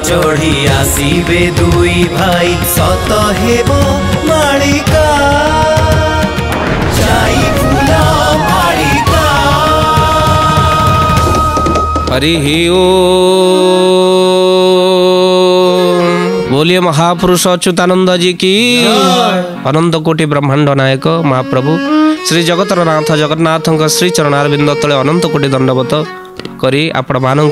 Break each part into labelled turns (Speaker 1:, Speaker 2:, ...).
Speaker 1: चढ़ी आसीबे दुई भाई सत हेबो मालिका जाई फूल मालिका।
Speaker 2: हरि बोलिए महापुरुष अच्युतानंद जी की। अनंत कोटि ब्रह्मांड नायक महाप्रभु श्री जगतर नाथ जगन्नाथ श्री चरणारविंद तले अनंत कोटि दंडवत करी आपण मानू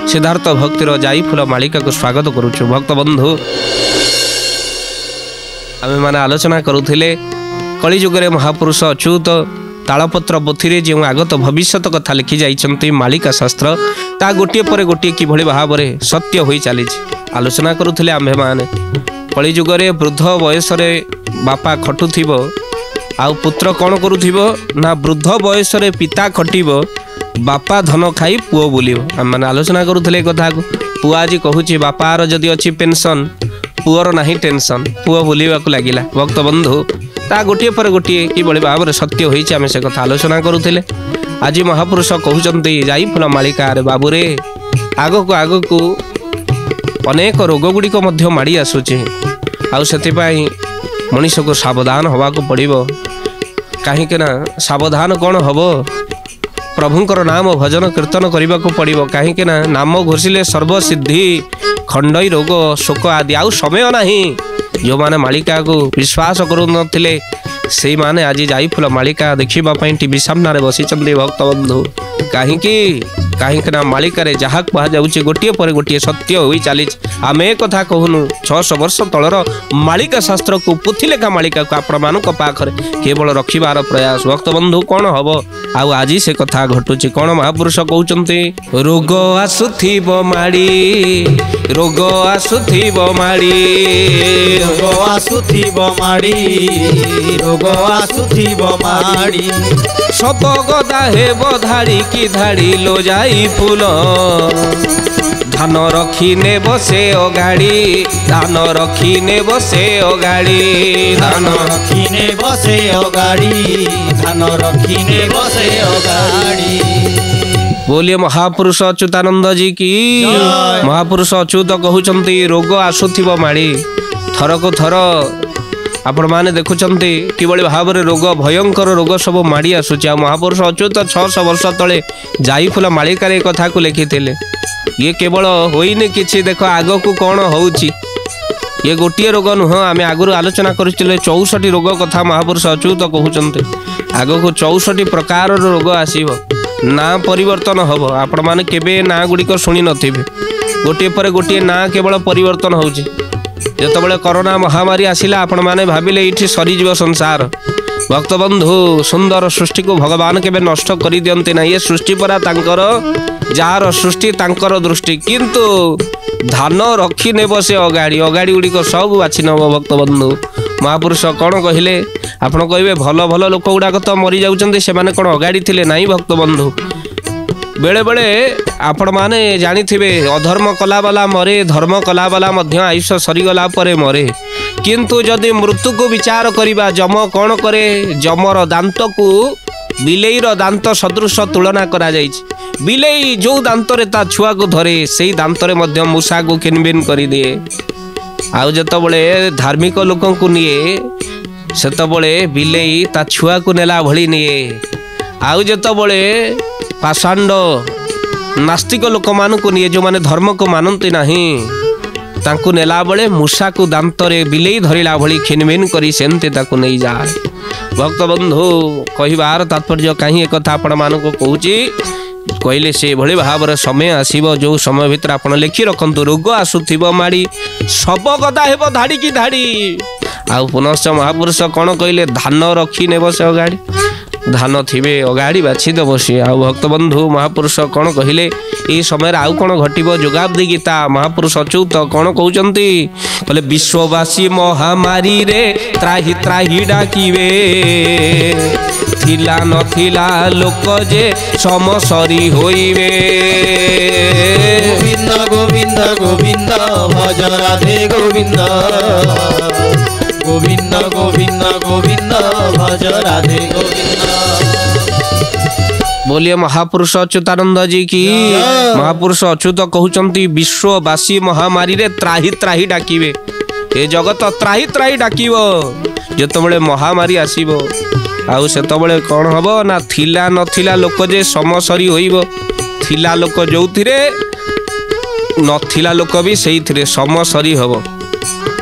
Speaker 2: सिद्धार्थ भक्तिर जाई फूल मालिका को स्वागत करुचु। भक्त बंधु आमे माने आलोचना करुथिले कलिजुगरे महापुरुष अच्युत तालपत्र पोथी जो आगत भविष्यत कथा लिखि जाइछन्ति मालिका शास्त्र ता गोटे पर गोटे किभଳି भावरे सत्य होई चली आलोचना करुथिले आम्भे माने। कलिजुगरे वृद्ध बयस रे बापा खटुथिबो आउ पुत्र कौन करुथिबो ना वृद्ध बयस रे पिता खटिबो बापा धन खाई पुओ बुलिबो। आम माने आलोचना करुथिले कथा को पुआ आज कहूची बापार जदि अछि पेंशन पुअर नाही टेंशन पुओ बुलिबा को लागिला। भक्त बंधु ता गोटे पर गोटे किभଳି भाव सत्य होईछि आमे से कथा आलोचना करुथिले। आज महापुरुष कहउचंती जाई फूल मालिका रे बाबू रे आगो को अनेक रोग गुड़िक मध्य माड़ी आसुची आउ सेतिपाई मनीष को सावधान हवा को पड़िबो। काहे ना सावधान कौन हबो प्रभुंकर नाम भजन कीर्तन करने को पड़िबो। काहे ना नाम घोषिले सर्वसिद्धि खंडई रोग शोक आदि आउ समय नाही। जो माने मालिका को विश्वास करू नथिले से माने आज जाई फूल मालिका देखिबा पई टीवी सामने बसी चंदी। भक्त बंधु काहे ना मालिका रे जहा कहा जाउची गोटे पर गोटे सत्य होई चली। आमे कथा कहूनु 600 वर्ष तलर मालिका शास्त्र को पुथि लेखा मालिका को आपण मानक पाखरे केवल रखिबार प्रयास। भक्त बंधु कौन हबो आउ आज से कथा घटुची कौन महापुरुष कहउचंती रोग आसुथिबो माड़ी रोग आसुथिबो माड़ी
Speaker 1: रोग आसुथिबो माड़ी रोग आसुथिबो माड़ी
Speaker 2: सब गदा हेबो धाड़ी की धाड़ी लो जाई फूल धान रखी ने बसे ओ गाड़ी धान रखी ने बसे ओ गाड़ी
Speaker 1: धान रखी ने बसे ओ गाड़ी धान रखी ने बसे ओ गाड़ी।
Speaker 2: बोलिए महापुरुष अच्युतानंद जी की। महापुरुष अच्युत कहउचंती रोग आसुथिबो माड़ी थर को थर आपण माने देखुचंती किभଳି भावरे रोग भयंकर रोग सब माड़ी आसुची। महापुरुष अच्युत 600 वर्ष तले जाई फूल मालिका रे कथा को लिखिथिले। ये केवल होइने किछि देख आगो को कौन होउची ये गोटे रोग नुह आमे आगु आलोचना करथिले 64 रोग कथा महापुरुष अच्युत कहउचंती। आगो को 64 प्रकार रोग आसीबो ना परिवर्तन हबो। आपण माने केबे ना गुडी को सुनी नथिबे गोटे पर गोटे ना केवल परिवर्तन होउची। जेतबेले कोरोना महामारी आसिला आपण माने भाबिले इठी सरी जीव संसार। भक्त बंधु सुंदर सृष्टि को भगवान केबे नष्ट करि दियंते ना ये सृष्टि परा तांकर जार सृष्टि तांकर दृष्टि किंतु धान रखी ने बसे अगाड़ी अगाड़ी गुड़ी को सब बाछि नब। भक्त बंधु महापुरुष कौन कहले आपण कहबे भल भल लोक गुडाक तो मरी जाउचंती से माने कोन अगाड़ी थिले नाही। भक्त बंधु बेले बेले आपण माने जानिथिबे अधर्म कला वाला मरे धर्म कला वाला मध्य आयुष सरीगला परे मरे किंतु जदि मृत्यु को विचार करिबा जम कौन करे जमर दांत को बिलेईर दांत सदृश तुलना करा जाइछि। बिलेई जो दांत रे ता छुआ को धरे सेई दांत रे मध्य मूषा को किनबिन करि दिए। आउ जतबळे धार्मिक लोकन को निये सेतबळे बिलेई ता छुआ को नेला भली निये। आउ जतबळे पाषांड नास्तिक लोक मान को निये जो माने धर्म को मानती नहीं तांको नेला बळे मूषा को दांत रे बिलेई धरिला भली खिनबिन करी सेंते ताको नहीं जाए। भक्त बंधु कहिबार तात्पर्य कहीं एक कथा आपण मान को कहूची कहले से भली भाव समय आसीबो जो समय भितर आपण लिखि रखंतु रोग आसुथिबो माड़ी सब गदा हेबो धाड़ी की धाड़ी। आउ पुनश्च महापुरुष कौन कहले धान रखी ने बसे अगाड़ी धान थिबे अगाड़ी बाछि दब सी। आउ भक्त बंधु महापुरुष कौन कहले ए समय आउ कौन घटिबो जोगाब्दी गीता महापुरुष अच्युत कौन कहउचंती कहले विश्ववासी महामारी रे त्राही त्राही डाकिवे थिला नथिला लोक जे समसरी होइबे।
Speaker 1: गोविंद गोविंद गोविंद भज राधे गोविंद गोविंद गोविंद गोविंद भज राधे गोविंद।
Speaker 2: बोलिए महापुरुष अच्युतानंद जी की। महापुरुष अच्युत कहउचंती विश्ववासी महामारी रे त्राही त्राही डाकिबे। ए जगत त्राही त्राही डाकिबो जेतबेले महामारी आसीबो। आउ सेतबेले कौन हबो ना थिला नथिला लोक जे समसरी होइबो। थिला लोक जोउथिरे नथिला लोक भी सेइथिरे समसरी हबो।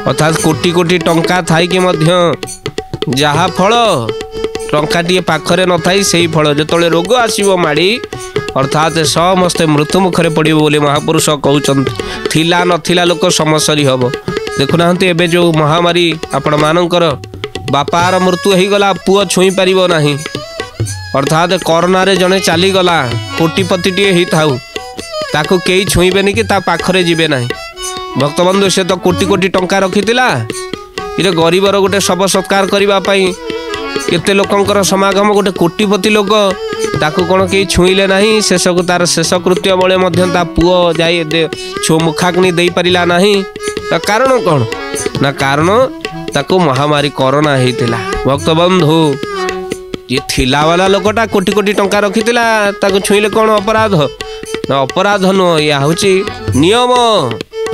Speaker 2: अर्थात कोटी कोटी टंका थाई कि मध्य जहा फल टंकाटे पाखरे न थाई सेई फल जेतबेले रोग आसीबो माड़ी अर्थात समस्ते मृत्यु मुखरे पड़िबो बोली महापुरुष कहउचंती। थिला नथिला लोक समसरी हबो। देखुनाहंती एबे जो महामारी आपण मानकर बापार मृत्यु हो गला पुओ छुई पारिबो नाही। अर्थात कोरोना रे जने चली गला कोटिपति टी ही थाउ ताको केई छुईबेनी कि ता पाखरे जिबे नाही। भक्तबंधु से तो कोटी कोटी टंका रखितिला इरे गरीबर गोटे शव सत्कार करबा पई केते लोकंकर समागम गोटे कोटिपति लोक ताको कोन केई छुईले नाही। शेष को तार शेष कृत्य बळे मध्य ता पुओ जाई दे छो मुखाग्नि देई परिला नाही। ता कारण कोन ना कारण ताको महामारी कोरोना हेतिला। भक्तबंधु ये थिला वाला लोकटा कोटी कोटी टंका रखितिला ताको छुईले कोन अपराध ना अपराध नो या होची नियम।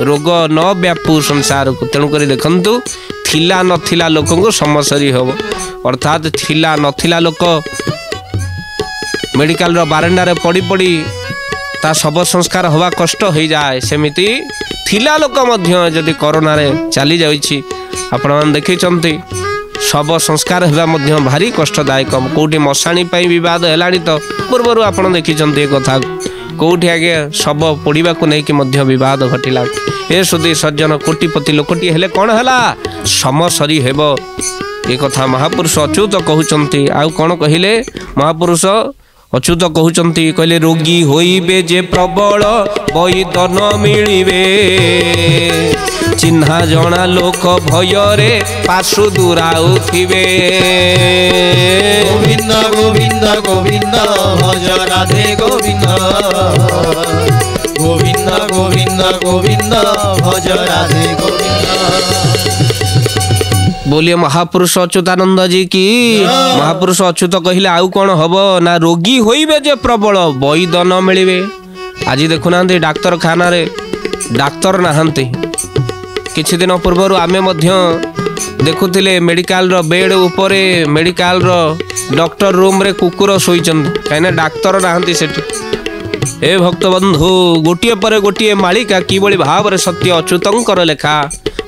Speaker 2: रोग न व्यापू संसार को तेणुक देखु थिला नथिला लोक को समसरी हम। अर्थात थिला नथिला लोक मेडिकल बारंडा रे पड़ी पड़ी ता शव संस्कार हवा कष्ट हो जाए सेमिति थिला लोक मध्य जदि कोरोना रे चली जाइछि आपण मान देखिचंती शव संस्कार हेबा मध्य भारी कष्टदायक। कोठी मशाणी पई विवाद हेलाणी तो पूर्वरु आपण देखिचंती कथा कोठी आगे शव पोड़ीबा को नहीं कि मध्य विवाद घटिला। ए सुधी सज्जन कोटिपति लोकटी हेले कौन हैला समसरी हेबो ए कथा महापुरुष अच्युत कहउचंती। आउ कौन कहिले महापुरुष अच्युत कहउचंती कहले रोगी होइबे जे प्रबल वैद न मिलिबे चिन्हा जणा लोक भय रे पाशु दुराउथिबे।
Speaker 1: गोविंद गोविंद गोविंद भज राधे गोविंद गोविंद गोविंद गोविंद भज राधे गोविंद।
Speaker 2: बोलिए महापुरुष अच्युतानंद जी की। महापुरुष अच्युत कहले आउ कौन हब ना रोगी होइबे जे प्रबल वैद न मिलिबे। आज देखुना डाक्तर खाना रे डाक्तर नहांती। किछि दिन पूर्व आमे मध्य देखुथिले मेडिकल रो बेड उपरे मेडिकल रो डॉक्टर रूम रे कुकुर सोईचंद कहीं डाक्तर नहांती सेठी। ए भक्तबंधु गोटिए पर गोटिए मालिका किबळी भाव रे सत्य अच्युतंकर लेखा।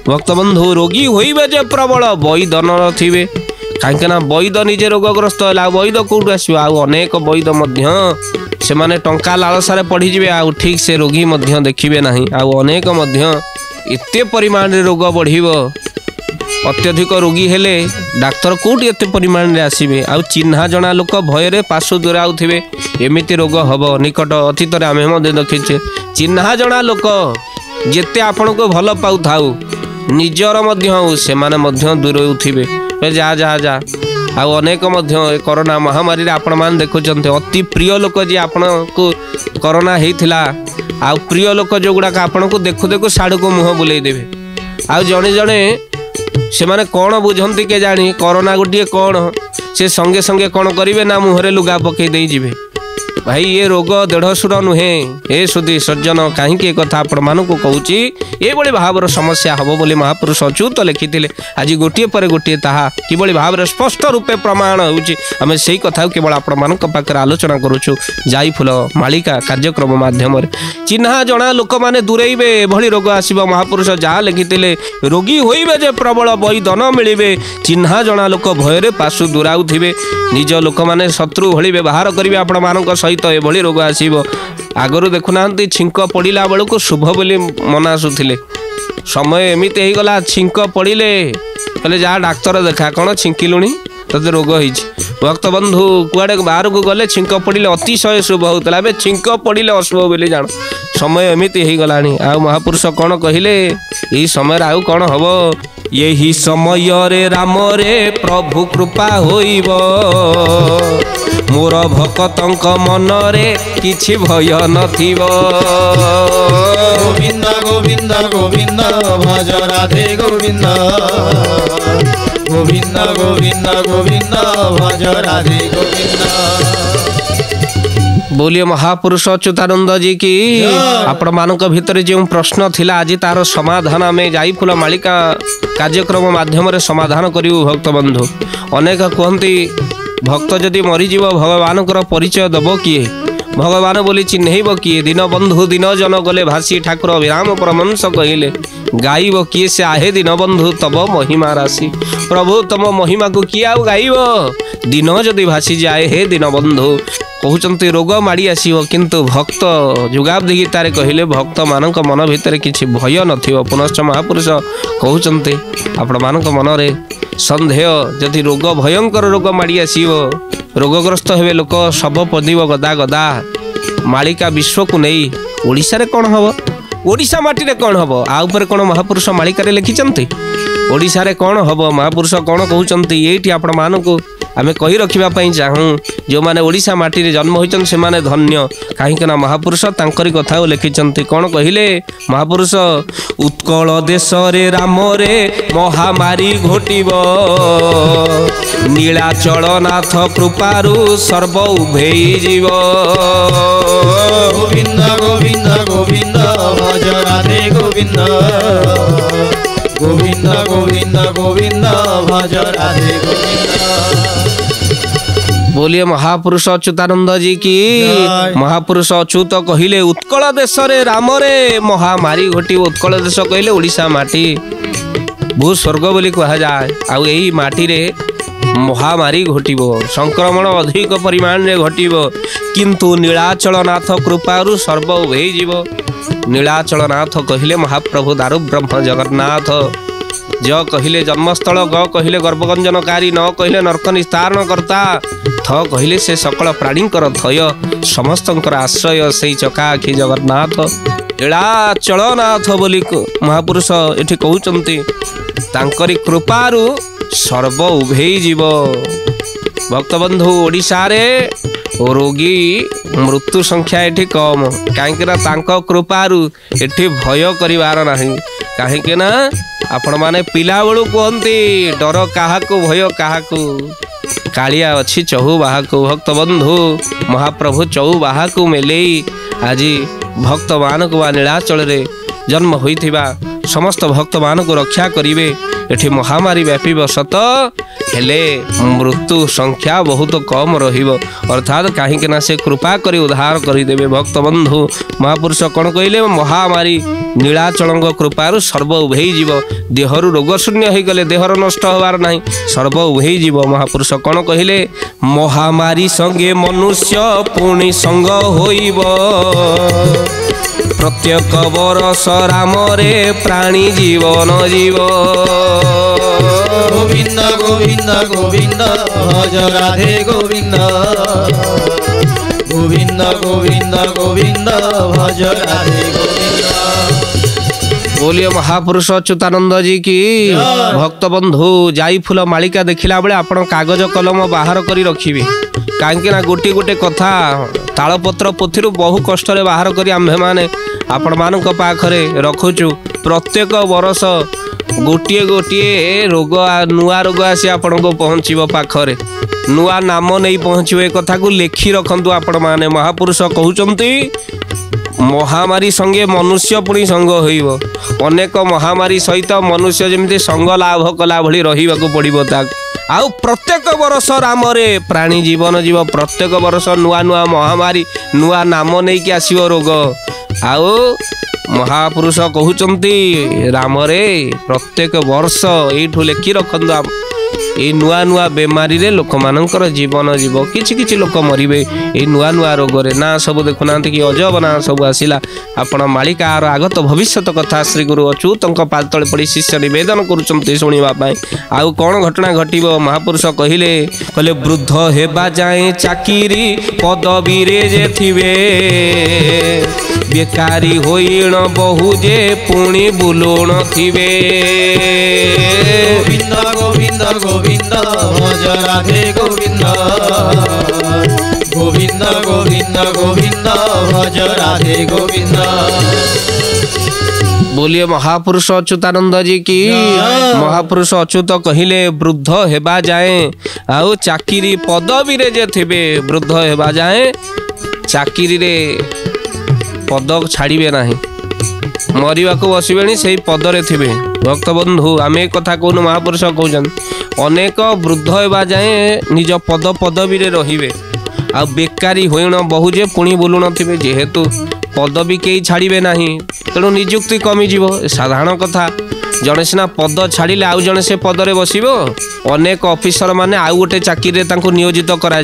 Speaker 2: भक्तबंधु रोगी होइबे जे प्रबल वैद न थिबे कहीं ना वैद निजे रोगग्रस्त है वैद कौटू आसो। आउ अनेक वैद मध्य से माने टंका लालसारे पड़ी जिवे आउ ठीक से रोगी मध्य देखिबे नाही। आउ अनेक मध्य एते परिमाण रे रोग बढ़िबो अत्यधिक रोगी हेले डाक्तर कोटी एते परिमाण रे आसीबे। आउ चिन्हा जणा लोक भय रे पाशु दुराउथिबे एमिति रोग हबो। निकट अतीत रे आमे मध्य देखिछे चिन्हा जणा लोक जेते आपण को भल पाउ थाउ निजर मध्य हो से माने मध्य दुराउथिबे जा जा जा। आउ अनेक मध्य कोरोना महामारी रे आपण मान देखुचंते अति प्रिय लोक जे आपण को कोरोना हेइथिला आउ प्रिय लोक जो गुड़ाक आपण को देखु देखु साड़ू को मुह बुले देवे। आउ जणे जणे से माने कौन बुझंती के जानी कोरोना गोटे कौन से संगे संगे कौन करिवे ना मुहरे लुगा पकई दे जिवे। भाई ये रोग देढ़सुर नुहे। ए सुधी सज्जन कहीं कथा आपण मानक कहूँ ये भाव समस्या हम बोली महापुरुष अच्युत लिखिते। आज गोटे पर गोटे ताहा किभली भाव स्पष्ट रूपे प्रमाण होमें से कथा केवल आपण मान पाखे आलोचना करुचु जाई फूल मालिका कार्यक्रम माध्यम चिन्हा जना लोक मैंने दूरेबे एभली रोग आसब। महापुरुष जहाँ लिखिते रोगी होइबे जे प्रबल वैद न मिलिबे चिन्हा जना लोक भୟରେ पाशु दूराउथिबे निज लोक मैंने शत्रु भली व्यवहार करेंगे आपण मान सहित एभली रोग आसब। आगरू देखुना छिंक पड़ा बेलू को शुभ बोली मनासुले समय एमती हो गला छिंक पड़े कहले जा डाक्तर देखा कौन छिंकिलुणी तते रोग होई। भक्त बंधु कुआड़े बाहर को गले छिंक पड़े अतिशय शुभ होता है छिंक पड़े अशुभ बोली जान समय एमती हो गला। आ महापुरुष कौन कहले यही समय आउ कौन हम यही समय रे राम रे प्रभु कृपा होइब मोर भक्तंक मन रे किछि भय नथिब।
Speaker 1: गोविंद गोविंद गोविंद भज राधे गोविंद गोविंद गोविंद गोविंद भज राधे गोविंद।
Speaker 2: बोलिए महापुरुष अच्युतानंद जी की आपण मानक भितर जो प्रश्न थिला आज तार समाधान आम जाईफुल मालिका कार्यक्रम माध्यम समाधान करू भक्त बंधु। अनेक कहती भक्त जदि मरीज भगवान परिचय दब किए भगवान बोली चिन्हब किए दिन बंधु दिन जन गले भासी ठाकुर विराम परमंश कहले गाइब किए से आहे दिन बंधु तब महिमा राशि प्रभु तम महिमा को किए आउ गाइब दिन जदि भासी जाए हे दिन बंधु कहते रोग माड़ी आसो किंतु भक्त जुगाब्दी गीतार कहले भक्त मानक मन भितर किसी भय नथिबो। पुनश्च महापुरुष कहते आपण मानक मनरे संदेह जदि रोग भयंकर रोग माड़ी आसो रोगग्रस्त हेबे लोक शब पदिब गदा गदा मालिका विश्व को नहीं ओडिशा रे कौन हम ओडिशा माटी रे कौन हम आउपर कौन महापुरुष मालिका रे लिखिचंती ओडिशा रे कौन हम महापुरुष कौन कहउचंती एठी आपण मानकु आमे कहि रखिबा पई चाहूं जो माने ओडिशा माटी रे जन्म होइचन से माने धन्य काहे के ना महापुरुष तांकरी कथा लिखिचंती कौन कहिले महापुरुष उत्कल देश रे राम रे महामारी घोटिबो नीलाचल नाथ कृपारु सर्व उभेई जीव
Speaker 1: गोविंद गोविंद गोविंद भज राधे गोविंद गोविंद गोविंद गोविंद भज राधे गोविंद।
Speaker 2: बोलिए महापुरुष अच्युतानंद जी की महापुरुष अच्युत कहले उत्कल देश रे राम रे महामारी घटी उत्कल देश कहले ओडिशा माटी भू स्वर्ग बोली कहा जाए आउ एही माटी रे महामारी घटिबो संक्रमण अधिक परिमाण रे घटिबो किंतु नीलाचल नाथ कृपारु सर्व उभेई जीव नीलाचल नाथ कहले महाप्रभु दारु ब्रह्म जगन्नाथ ज कहले जन्मस्थल ग कहले गर्भगंजनकारी न कहले नरक निस्तारण करता थ कहले से सकल प्राणींकर थय समस्तंकर आश्रय से चकाखी जगन्नाथ नीलाचल नाथ बोली महापुरुष एठी कहउचंती तांकरी कृपारु सर्व उभेई जीव। भक्तबंधु ओडिशा रे रोगी मृत्यु संख्या एठी कम कहीं कृपारु एठी भय करिवार नाही कहीं ना आपण माने पिला बेलू कहती डर काहाकू भय काहाकू कालिया अच्छी चहु बाहाकू भक्तबंधु महाप्रभु चहु बाहाकू मेलेई आज भक्त मान को नीलाचल रे जन्म होइथिबा समस्त भक्त मान को रक्षा करिवे एठी महामारी व्यापी सत हेले मृत्यु संख्या बहुत कम रहिबो अर्थात कहीं ना से कृपा करी उद्धार करदेवे। भक्त बंधु महापुरुष कौन कहले महामारी नीलाचल कृपारु सर्व उभेई जीव देहरु रोग शून्य हो गले देहर नष्ट होवार नहीं सर्व उभेई जीव। महापुरुष कौन कहले महामारी संगे मनुष्य पुणी संग होइबो प्रत्येक बरस राम रे प्राणी जीवन जीव
Speaker 1: गोविंद गोविंद गोविंद भज राधे गोविंद गोविंद गोविंद गोविंद भज राधे गोविंद।
Speaker 2: बोलिए महापुरुष अच्युतानंद जी की भक्त बंधु जाई फूल मालिका देखिला बेले आपण कागज कलम बाहर करी रखिबे काहेकि ना गोटे गोटे कथा तालपत्र पोथी बहु कष्ट बाहर करी आम्भे माने आपण मानक पाखरे रखुचु प्रत्येक वर्ष गोटे गोटे रोग नुआ रोग आसी आपण को पहुँचब पाखरे नुआ नाम नहीं पहुँचब ए कथा को लेखि रखंतु आपण माने। महापुरुष कहउचंती महामारी संगे मनुष्य पुणी संग होइब अनेक महामारी सहित मनुष्य जमिति संग लाभ कला भली रहिबाकू पड़िबो ताक आउ प्रत्येक वर्ष राम रे प्राणी जीवन जीव प्रत्येक वर्ष नुआ नुआ महामारी नुआ नाम नहीं कि आसीबो रोग आउ महापुरुष कहउचंती राम रे प्रत्येक वर्ष एठू लेखि रखंतु ए नुआ नुआ बेमारी रे लोक मानकर जीवन जीव किछि किछि लोक मरिबे ए नुआ नुआ रोग रे ना सब देखुना कि अजब ना सब आसिला आपण मालिकार आगत भविष्यत कथा श्री गुरु अच्युतंक पाद तले पड़ी शिष्य निवेदन करूचंती सुनिबा पई आउ कोन घटना घटिबो। महापुरुष कहिले कहले वृद्ध हेबा जाए चाकिरी पदवी रे जे थिबे बेकारी होइण बहु जे पुणी बुलुण थिबे
Speaker 1: गोविंद गोविंद गोविंद भज राधे गोविंद गोविंद गोविंद गोविंद भज राधे गोविंद।
Speaker 2: बोलिए महापुरुष अच्युतानंद जी की महापुरुष अच्युत कहिले वृद्ध हेबा जाए आउ चाकिरी पदवी रे जे थिबे वृद्ध हेबा जाए चाकरी रे पद छाड़िबे नहीं मरिबा को बसबे से पदरे थे भक्त बंधु आम एक कथा कहूँ महापुरुष कहते अनेक वृद्ध होगा जाए निज पद पदवी रे आ बेकारी होण बहुजे पुणी बुलुन थे जेहेतु पदवी कई छाड़े ना तेणु निजुक्ति कमिजिव साधारण कथा जड़े सीना पद छाड़िले आउ जड़े से पदरे बसब अनेक ऑफिसर माने आउ गोटे चाकरी नियोजित करा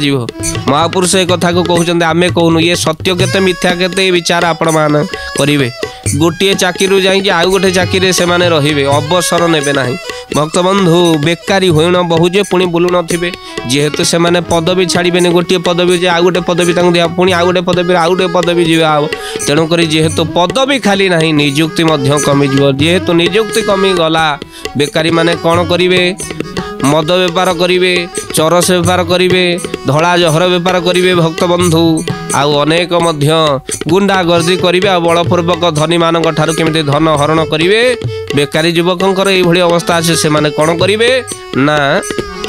Speaker 2: महापुरुष एक कथा को कहते आम कहूँ ये सत्य केते मिथ्या केते विचार आपण मान करेंगे गोटे चाकरी जाइए आउ गोटे चाकरी से माने रहिबे अवसर नेबे नाही भक्त बंधु बेकारी होण बहुजे पुणी बुलुन थे जेहेतु से माने पदवी छाड़बे गोटे पदवी आउ गोटे पदवी दिया पुणी आउ गोटे पदवी आउ गोटे पदवी जीवा तेणुक जेहेतु पदवी खाली ना निजुक्ति कमिज जेहेतु निजुक्ति कमी गला बेकारी माने कौन करेंगे मद बेपार करेंगे चरस बेपार करेंगे धड़ा जहर बेपार करेंगे भक्त बंधु आउ अनेक गुंडा गर्दी करेंगे आ बलपूर्वक धनी मान ठारू केमिति धन हरण करेंगे बेकारी युवकर ये अवस्था अच्छे से माने कौन करेंगे ना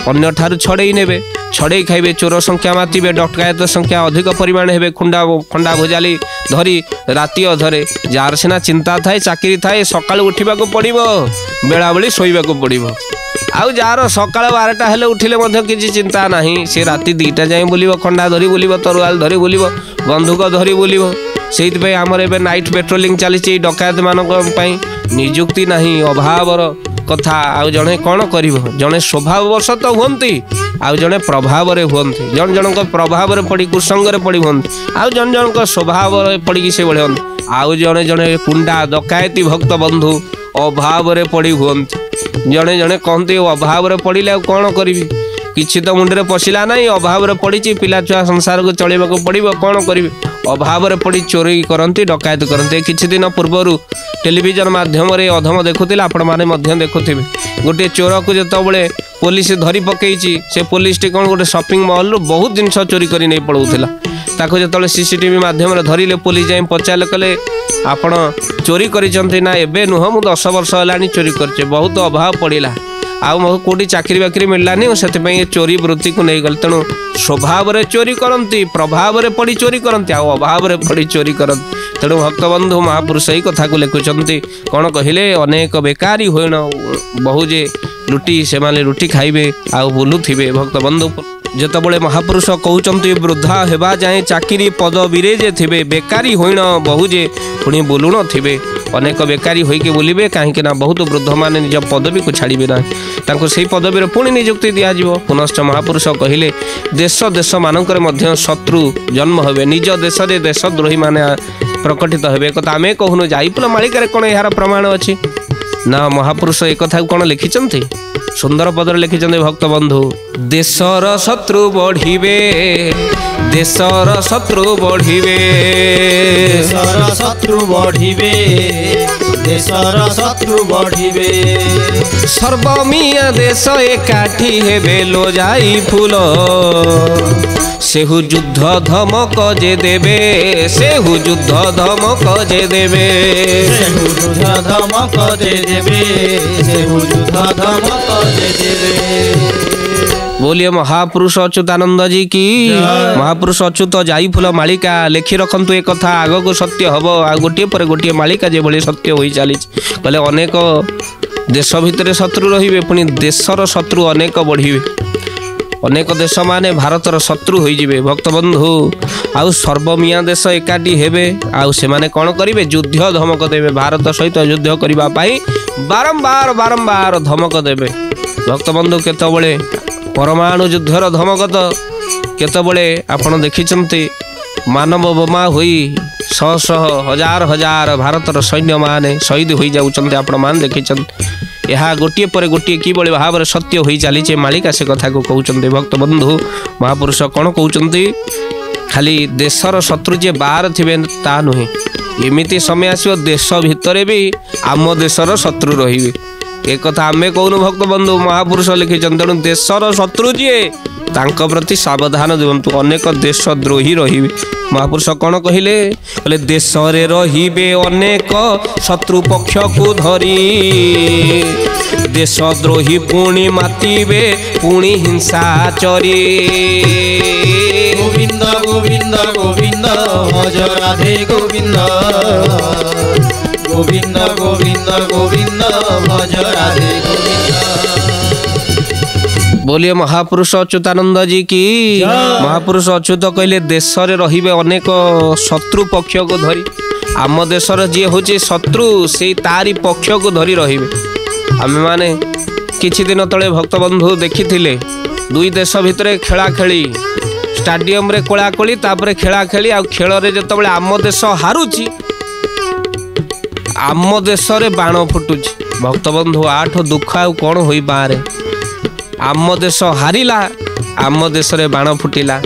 Speaker 2: अन्य ठारू छड़े नेबे छड़े खाइबे चोर संख्या मातिबे डकायत संख्या अधिक परिमाण हेबे खुंडा खंडा भुजाली धरी राति अधरे जार सिना चिंता थाए चाकरी थाए सकाळु उठिबाको पड़िबो बेला बेली शोइबाको पड़िबो आउ जार सकाळ 12टा हेले उठिले मध्य किछि चिंता नाही से राति 2टा जाए बुलिबो खंडा धरी बुलिबो तरुआल धरी बुलिबो बंदूक धरी बुलिबो सेइतपय हमर एबे नाइट पेट्रोलिंग चलीछि डकायत मानक पई नियुक्ति नाही अभावर कथा आउ जड़े कौन कर जड़े स्वभाववश तो हुंती आउ जड़े प्रभाव हुंती जन जन प्रभाव पड़ी कुसंग पड़ी हुंती आउ जन जन स्वभाव पड़ी से बढ़े आउ जड़े जड़े कुंडा डकायती भक्त बंधु अभाव पड़ी हुंती जड़े जड़े कहते अभाव पड़े कौन करी किसी तो मुंडे पशिला ना अभाव पड़ी पिला छुआ संसार को चलने को पड़ो कौन करेंगे अभाव पड़ी चोरी करती डकायत करते किछि दिन पूर्वर टेलीविजन माध्यम अधम देखुला आपण मैंने देखुवे गोटे चोर को जिते पुलिस धरी पकई से पुलिस कौन गोटे शॉपिंग मॉल बहुत जिनस चोरी कर नहीं पड़ूला ताको जो सीसीटीवी माध्यम धरिले पुलिस जाए पचारे कले आपण चोरी करिसंती ना एबे नुह मु 10 वर्ष होलानी चोरी करछे बहुत अभाव पड़िला आउ कोटी चाकरी बाकरी मिललानी से चोरी वृत्ति को नहीं गल तेणु स्वभाव चोरी करती प्रभाव पड़ी चोरी करती आउ अभाव पड़ी चोरी करती तेणु भक्त बंधु महापुरुष यही कथा को लिखुंट कौन कहले अनेक बेकारी होण बहुजे लुटी से माने लुटी खाइबे आउ बुलुथिबे भक्त बंधु जितेबले महापुरुष कहते वृद्धा हेबा जाए चाकरी पदवी जे थे बेकारी होण बहुजे पुणी बुलुन थे अनेक बेकारी होइके बुलिबे कहीं ना बहुत वृद्ध माने निज पदवी को छाड़िबे ना से पदवी पुणी नियुक्ति दिज्व पुनश्च महापुरुष कहले देश देश मानकर मध्य शत्रु जन्म हे निज देश रे देशद्रोही माने प्रकटित हे कथा आम कहूँ जाइपुल मालिकार कौन यार प्रमाण अच्छी ना महापुरुष एक कथा कौन लिखिं सुंदर पदर लिखिं भक्त बंधु देशर शत्रु बढ़िबे देशर शत्रु बढ़िबे
Speaker 1: देशर शत्रु बढ़िबे देशर शत्रु बढ़िबे
Speaker 2: सर्वमिया देश एकाठी हेबे लो जाई फूल सेहु युद्ध धमक जे देबे सेहु युद्ध धमक जे देबे
Speaker 1: सेहु युद्ध धमक जे देबे सेहु युद्ध धमक जे देबे।
Speaker 2: बोलिए महापुरुष अच्युतानंद जी की महापुरुष अच्युत जाई फूल मालिका लिखि रखंतु एक कथा आग को सत्य हम आ गोटे पर गोटे मालिका जे भली सत्य होई चली कहले अनेक देश भितर शत्रु रहिबे पुणी देशर शत्रु अनेक बढ़िबे अनेक देश माने भारतर शत्रु होई जिवे भक्त बंधु आउ सर्वमिया देश एकाठी हेबे आउ से माने कौन करिवे युद्ध धमक देबे भारत सहित युद्ध करबा पाई बारंबार बारंबार धमक देबे भक्त बंधु केतबळे परमाणु युद्धर धमक तो केतबळे आपण देखिचंती मानव बोमा होई शह शह हजार हजार भारतर सैन्य माने शहीद होई जाउचंती आपण मान देखिचंती यह गोटे पर गोटे कि भाव में सत्य हो चली मालिका से कथा को कहते भक्त बंधु महापुरुष कौन कहते खाली देशर शत्रु जे बाहर थे ता नुहे एमती समय आसो देश भितर भी आम देशर शत्रु रही एक कथा आम कहूँ भक्त बंधु महापुरुष लिखिं तेणु देशर शत्रु जी तांको प्रति सावधान दिवंतु अनेक देशद्रोही रही महापुरुष कौन कहले कहले देश रे रहिबे अनेक शत्रु पक्ष को धरी देशद्रोही पुणी मातिबे पुणी हिंसा चरी
Speaker 1: गोविंद गोविंद गोविंद गोविंद भज राधे गोविंद गोविंद गोविंद गोविंद भज राधे गोविंद।
Speaker 2: बोलिए महापुरुष अच्युतानंद जी की। महापुरुष अच्युत कहले देश रे रहिबे अनेक शत्रु पक्ष को धरी आम देशर जी हूँ शत्रु से तारी पक्ष को धरी रहिबे। आमे माने किछि दिन तले भक्त बंधु देखी दुई देश भितर खेला खेली स्टाडियम रे कोलाकोली तापरे खेला खेली आ खेल रे जतबेले आम देश हारुची आम देश रे बाण फुटुची। भक्त बंधु आठ दुख आ कौन होई बारे आम देश हारिला आम देश रे बाण फुटिला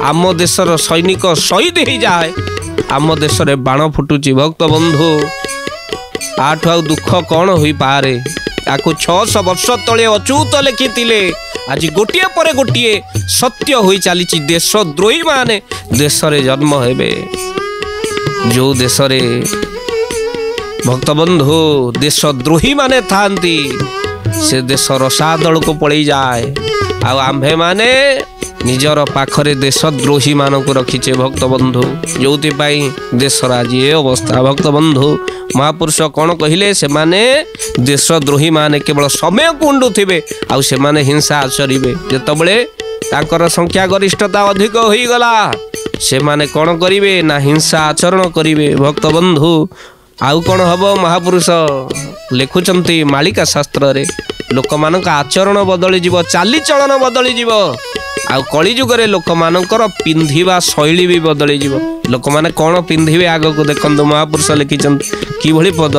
Speaker 2: आम देशर सैनिक शहीद हो जाए आम देश रे बाण फुटुची। भक्त बंधु आठ आ दुख कौन होई पारे ताकू 600 वर्ष तले अच्युत लिखिथिले आज गोटिए पर गोटिए सत्य होई चली देशद्रोही माने देश रे जन्म हेबे। जो देश रे भक्त बंधु देशद्रोही माने थांती से देश रसादल को पड़े जाए आम्भे माने निजर पाखरे देशद्रोही मान को रखीचे भक्त बंधु जो देशर आज ये अवस्था। भक्त बंधु महापुरुष कौन कहले से माने देशद्रोही माने केवल समय को उंडुथिबे आ से माने हिंसा आचरिबे जेतबेले तांकर संख्या गरिष्ठता अधिक होई गला से माने कौन करिवे ना हिंसा आचरण करिवे। भक्त बंधु आउ कौन हबो महापुरुष लिखुचंती मालिका शास्त्र रे लोक मानक आचरण बदली जीव चाली चलन बदली जीव आ कली जुगरे लोक मानकर पिंधिबा शैली भी बदली जीव। लोक माने कौन पिंधिबे आग को देखंतु महापुरुष लिखिचंती कि भली पद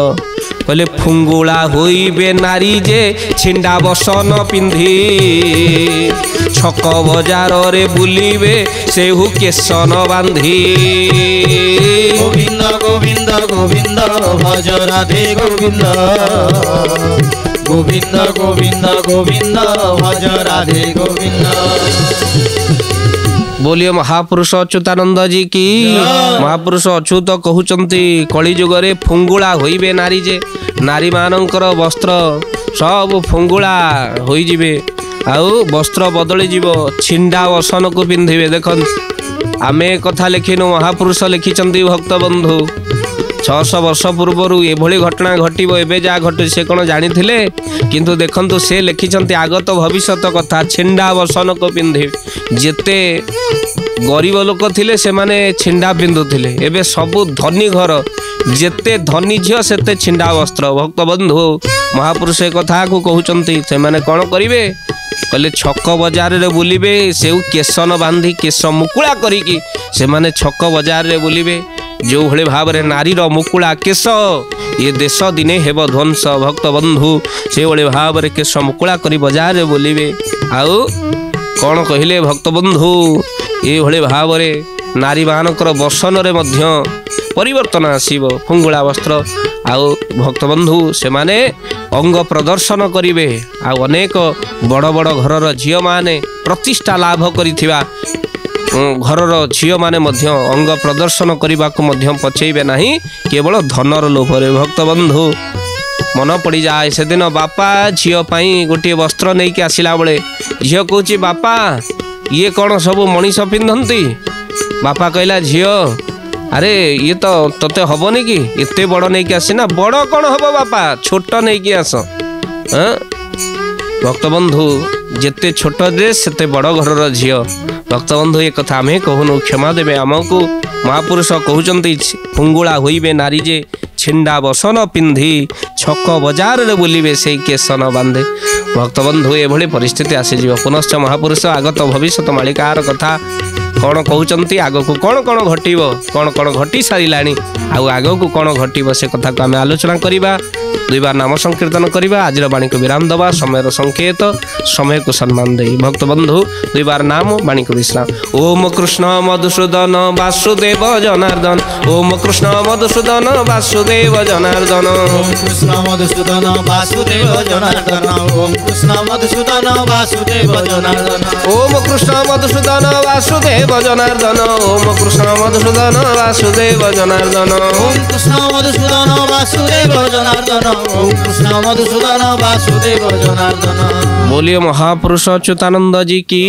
Speaker 2: कहले फुंगुला होइबे नारी जे छिंडा बसन पिंधी छक बजार रे बुलिबे सेहु केसन बांधी।
Speaker 1: गोविंद गोविंद गोविंद भज राधे गोविंद गोविंद गोविंद गोविंद भज राधे गोविंद।
Speaker 2: बोलिए महापुरुष अच्युतानंद जी की। महापुरुष अच्युत कहउचंती कली जुगरे फुंगुला होइबे नारी जे नारी मानकर वस्त्र सब फुंगुला होई जिवे आउ वस्त्र बदली जीव छिंडा वसन को पिंधिबे। देखन आमे कथा लिखिनु महापुरुष लिखिचंती भक्त बंधु 600 वर्ष पूर्वर एभली घटना घटिबो एबे जा घटु से कोन जानी थिले किंतु देखंतु से लिखिचंती आगत भविष्यत कथा छिंडा वसन को पिंधि जेते गरीब लोक थिले से माने छिंडा पिंधु थिले एबे सबु धनी घर जेते धनी झियो सेते छिंडा वस्त्र। भक्त बंधु महापुरुष कथा को कहउचंती से माने कोन करिवे कहले छक बजार रे बुलिबे सेउ केसन बांधी केस मुकुला करिकी से माने छक बजार रे बुलिबे जो भले भाव रे नारी रो मुकुला केस ये देश दिने हेब ध्वंस। भक्त बंधु से भले भाव रे केस मुकुला करी बाजार रे बोलिबे आउ कौन कहले भक्त बंधु ये भले भाव रे नारी मानकर बसन रे मध्य परिवर्तन आसीबो फुंगुला वस्त्र आउ भक्त बंधु से माने अंग प्रदर्शन करिवे आउ अनेक बड़ बड़ घरर झियो माने प्रतिष्ठा लाभ करिथिबा घरर झियो माने मध्य अंग प्रदर्शन करने को मध्य पछेबे नहीं केवल धनर लोभरे। भक्त बंधु मन पड़ी जाए से दिन बापा झियो पाई गोटे वस्त्र नहीं कि आसिला बेले झियो कहूची बापा ये कौन सब मनीष पिंधती बापा कहला झियो अरे ये तो तते हबनी कि एते बड़ नहीं कि आसी ना बड़ कौन हम बापा छोट नहीं कि आस। भक्त बंधु जेते छोट ड्रेस सेते बड़ घरर झियो। भक्त बंधु ये कथा आमे कहूनु क्षमा देवे आमको महापुरुष कहउचंती फुंगुला होइबे नारी जे छिंडा बसन पिंधी छक बजार रे बुलिबे से केसन बांधे। भक्त बंधु एभली परिस्थिति आसीଯିव पुनश्च महापुरुष आगत भविष्यत मालिकार कथा कौन कहउचंती आगको कौन कौन घटिबो कौन कौन घटी सारिलानी आउ आगको कौन घटिबो से कथा को आमे आलोचना करिबा दुई बार नाम संकीर्तन करिबा आज बाणी को विराम दबा समय संकेत समय को सम्मान दे। भक्त बंधु दुई बार नाम बाणी को विश्राम। ओम कृष्ण मधुसूदन वासुदेव जनार्दन ओम कृष्ण मधुसूदन वासुदेव जनार्दन
Speaker 1: ओम कृष्ण मधुसूदन वासुदेव जनार्दन ओम कृष्ण मधुसूदन वासुदेव जनार्दन
Speaker 2: ओम कृष्ण मधुसूदन वासुदेव जनार्दन ओम कृष्ण मधुसूदन वासुदेव जनार्दन
Speaker 1: ओम कृष्ण मधुसूदन वासुदेव जनार्दन ओम कृष्ण मधुसूदन वासुदेव जनार्दन।
Speaker 2: बोलिए महापुरुष अच्युतानंद जी की।